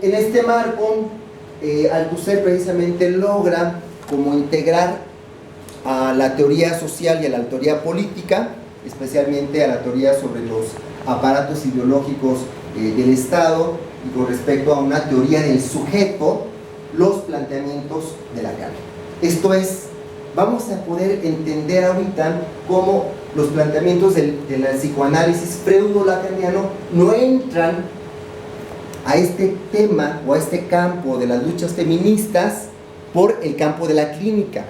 En este marco, Althusser precisamente logra como integrar a la teoría social y a la teoría política, especialmente a la teoría sobre los aparatos ideológicos del Estado, y con respecto a una teoría del sujeto, los planteamientos de Lacan. Esto es, vamos a poder entender ahorita cómo los planteamientos del psicoanálisis freudo-lacaniano no entran a este tema o a este campo de las luchas feministas por el campo de la clínica.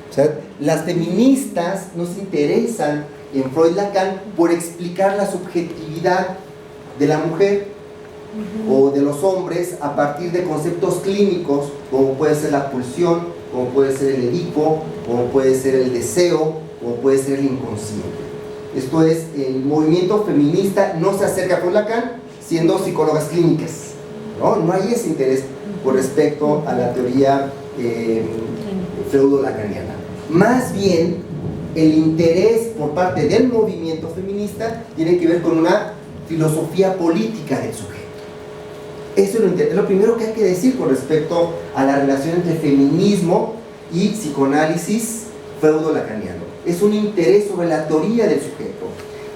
O sea, las feministas no se interesan en Freud-Lacan por explicar la subjetividad de la mujer o de los hombres a partir de conceptos clínicos, como puede ser la pulsión, como puede ser el edipo, como puede ser el deseo, como puede ser el inconsciente. Esto es, el movimiento feminista no se acerca a Freud-Lacan siendo psicólogas clínicas, no hay ese interés con respecto a la teoría freudo-lacaniana. Más bien, el interés por parte del movimiento feminista tiene que ver con una filosofía política del sujeto. Eso es lo primero que hay que decir con respecto a la relación entre feminismo y psicoanálisis freudo-lacaniano. Es un interés sobre la teoría del sujeto.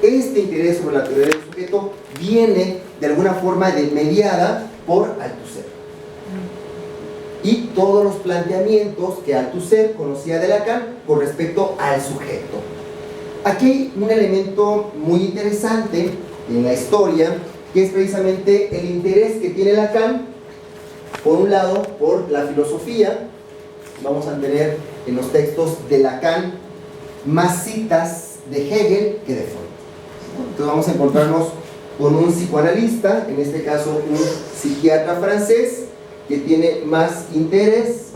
Este interés sobre la teoría del sujeto viene de alguna forma mediada por Althusser. Y todos los planteamientos que Althusser conocía de Lacan con respecto al sujeto. Aquí hay un elemento muy interesante en la historia, que es precisamente el interés que tiene Lacan, por un lado, por la filosofía. Vamos a tener en los textos de Lacan más citas de Hegel que de Freud. Entonces vamos a encontrarnos con un psicoanalista, en este caso un psiquiatra francés, que tiene más interés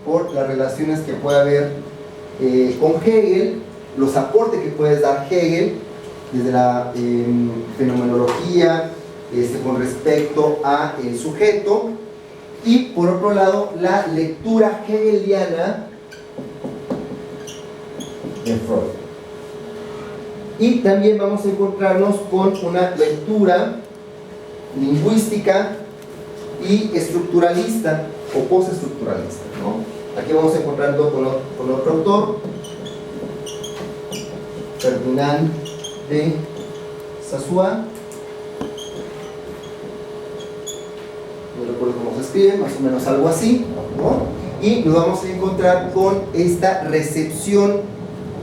por las relaciones que puede haber con Hegel, los aportes que puede dar Hegel desde la fenomenología con respecto a el sujeto, y por otro lado la lectura hegeliana de Freud. Y también vamos a encontrarnos con una lectura lingüística y estructuralista o postestructuralista, ¿no? Aquí vamos a encontrarnos con otro autor, Ferdinand de Saussure, no recuerdo cómo se escribe, más o menos algo así, ¿no? Y nos vamos a encontrar con esta recepción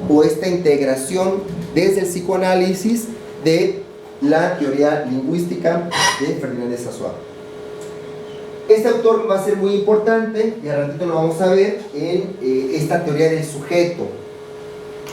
o esta integración desde el psicoanálisis de la teoría lingüística de Ferdinand de Saussure. Este autor va a ser muy importante, y al ratito lo vamos a ver, en esta teoría del sujeto,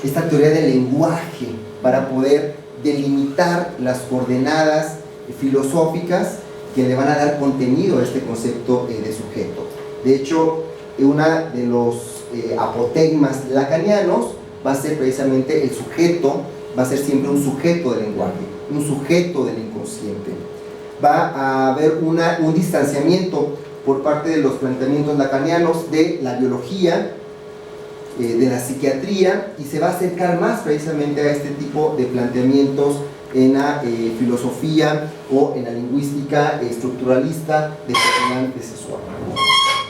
esta teoría del lenguaje, para poder delimitar las coordenadas filosóficas que le van a dar contenido a este concepto de sujeto. De hecho, uno de los apotegmas lacanianos va a ser precisamente el sujeto, va a ser siempre un sujeto del lenguaje, un sujeto del inconsciente. Va a haber un distanciamiento por parte de los planteamientos lacanianos de la biología, de la psiquiatría, y se va a acercar más precisamente a este tipo de planteamientos en la filosofía o en la lingüística estructuralista de Ferdinand de Saussure.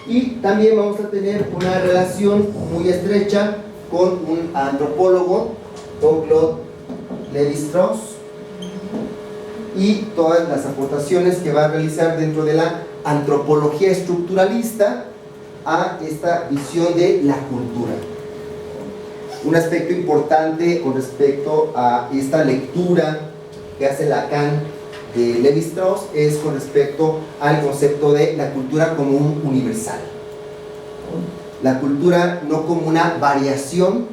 Y también vamos a tener una relación muy estrecha con un antropólogo, Jean-Claude Lévi-Strauss, y todas las aportaciones que va a realizar dentro de la antropología estructuralista a esta visión de la cultura. Un aspecto importante con respecto a esta lectura que hace Lacan de Lévi-Strauss es con respecto al concepto de la cultura como un universal. La cultura no como una variación,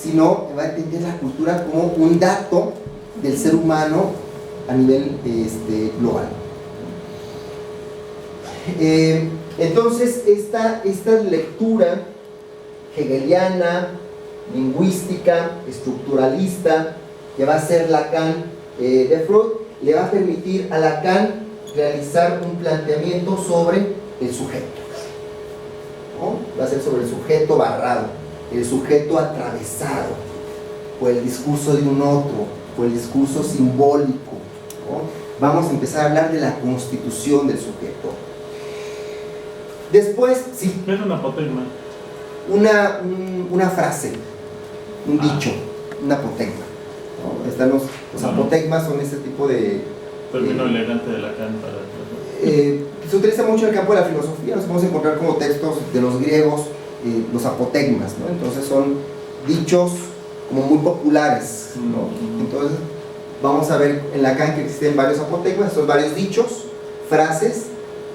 sino que va a entender la cultura como un dato del ser humano a nivel global. Entonces esta lectura hegeliana, lingüística, estructuralista, que va a ser Lacan de Freud, le va a permitir a Lacan realizar un planteamiento sobre el sujeto, ¿no? Va a ser sobre el sujeto barrado, el sujeto atravesado por el discurso de un otro, por el discurso simbólico, ¿no? vamos a empezar a hablar de la constitución del sujeto. Después, sí. ¿Qué es un apotegma? Una frase, un dicho, un apotegma, ¿no? Están los apotegmas, son este tipo de... Término elegante de Lacan para... se utiliza mucho en el campo de la filosofía, nos podemos encontrar como textos de los griegos, los apotegmas, ¿no? Entonces son dichos como muy populares, ¿no? Entonces vamos a ver en Lacan que existen varios apotegmas, son varios dichos, frases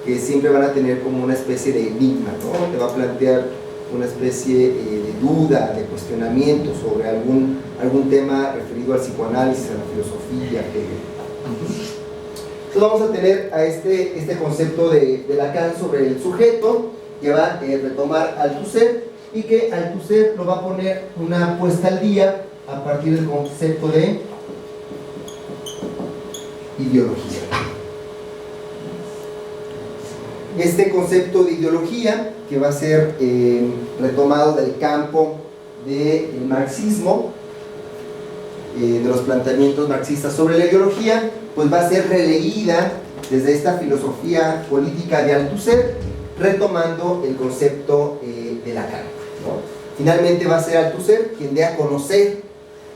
que siempre van a tener como una especie de enigma, ¿no? Te va a plantear una especie de duda, de cuestionamiento sobre algún tema referido al psicoanálisis, a la filosofía. Entonces vamos a tener a este concepto de Lacan sobre el sujeto, que va a retomar Althusser, y que Althusser lo va a poner una puesta al día a partir del concepto de ideología. Este concepto de ideología, que va a ser retomado del campo del marxismo, de los planteamientos marxistas sobre la ideología, pues va a ser releída desde esta filosofía política de Althusser, retomando el concepto de Lacan, ¿no? Finalmente va a ser Althusser quien dé a conocer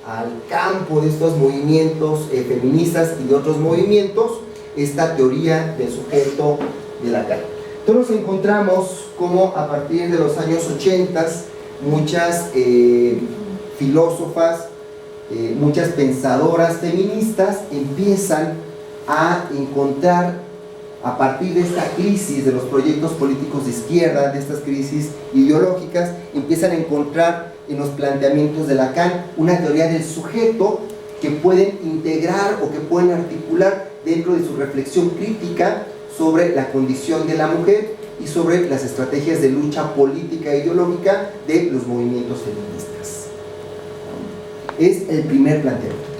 al campo de estos movimientos feministas y de otros movimientos esta teoría del sujeto de Lacan. Entonces nos encontramos como a partir de los años 80 muchas filósofas, muchas pensadoras feministas empiezan a encontrar, a partir de esta crisis de los proyectos políticos de izquierda, de estas crisis ideológicas, empiezan a encontrar en los planteamientos de Lacan una teoría del sujeto que pueden integrar o que pueden articular dentro de su reflexión crítica sobre la condición de la mujer y sobre las estrategias de lucha política e ideológica de los movimientos feministas. Es el primer planteamiento.